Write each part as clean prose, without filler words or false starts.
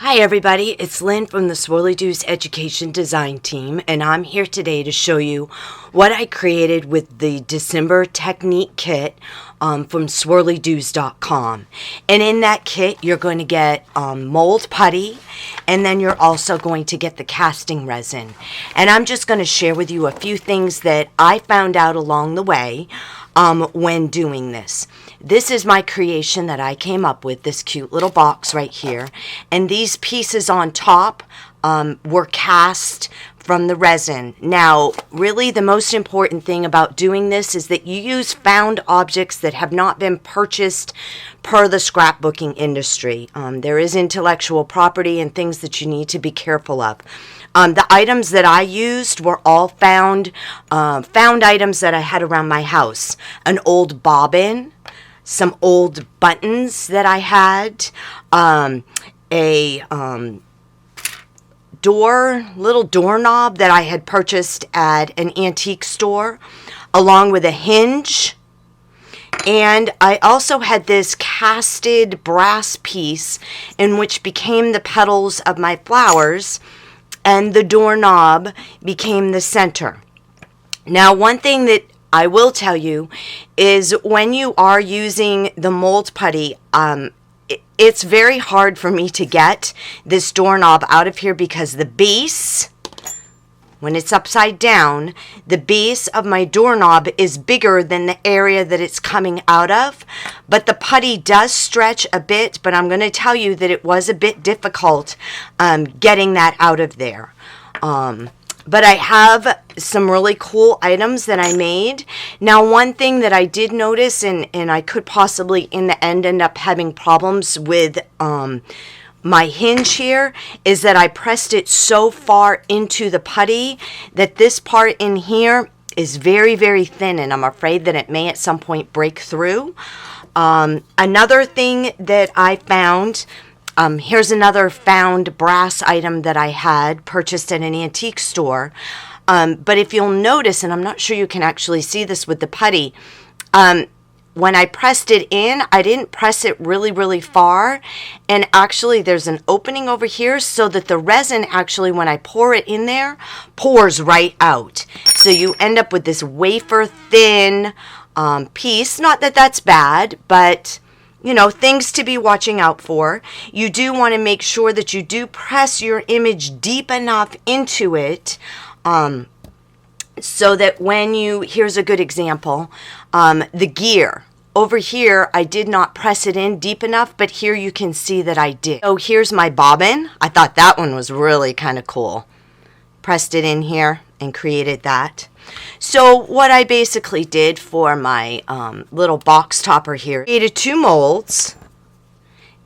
Hi everybody, it's Lynn from the Swirly Doos Education Design Team, and I'm here today to show you what I created with the December Technique Kit from swirlydoos.com. And in that kit, you're going to get mold putty, and then you're also going to get the casting resin. And I'm just going to share with you a few things that I found out along the way when doing this. This is my creation that I came up with, this cute little box right here. And these pieces on top were cast from the resin. Now, really the most important thing about doing this is that you use found objects that have not been purchased per the scrapbooking industry. There is intellectual property and things that you need to be careful of. The items that I used were all found items that I had around my house. An old bobbin, some old buttons that I had, a little doorknob that I had purchased at an antique store, along with a hinge. And I also had this casted brass piece in which became the petals of my flowers, and the doorknob became the center. Now, one thing that I will tell you is when you are using the mold putty, it's very hard for me to get this doorknob out of here because the base, when it's upside down, the base of my doorknob is bigger than the area that it's coming out of. But the putty does stretch a bit, but I'm going to tell you that it was a bit difficult getting that out of there. But I have some really cool items that I made. Now, one thing that I did notice, and I could possibly in the end up having problems with my hinge here, is that I pressed it so far into the putty that this part in here is very, very thin, and I'm afraid that it may at some point break through. Another thing that I found, here's another found brass item that I had purchased at an antique store. But if you'll notice, and I'm not sure you can actually see this with the putty, when I pressed it in, I didn't press it really, really far. And actually, there's an opening over here so that the resin actually, when I pour it in there, pours right out. So you end up with this wafer thin piece. Not that that's bad, but you know, things to be watching out for. You do want to make sure that you do press your image deep enough into it so that when you, here's a good example, the gear. Over here, I did not press it in deep enough, but here you can see that I did. So here's my bobbin. I thought that one was really kind of cool. Pressed it in here and created that. So what I basically did for my little box topper here, created 2 molds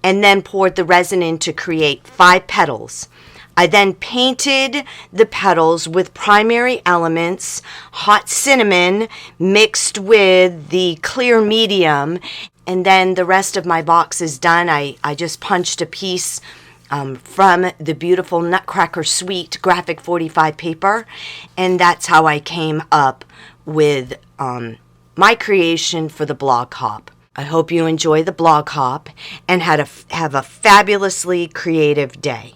and then poured the resin in to create 5 petals. I then painted the petals with primary elements, hot cinnamon mixed with the clear medium, and then the rest of my box is done. I just punched a piece from the beautiful Nutcracker Suite graphic 45 paper, and that's how I came up with my creation for the blog hop. I hope you enjoy the blog hop and have a fabulously creative day.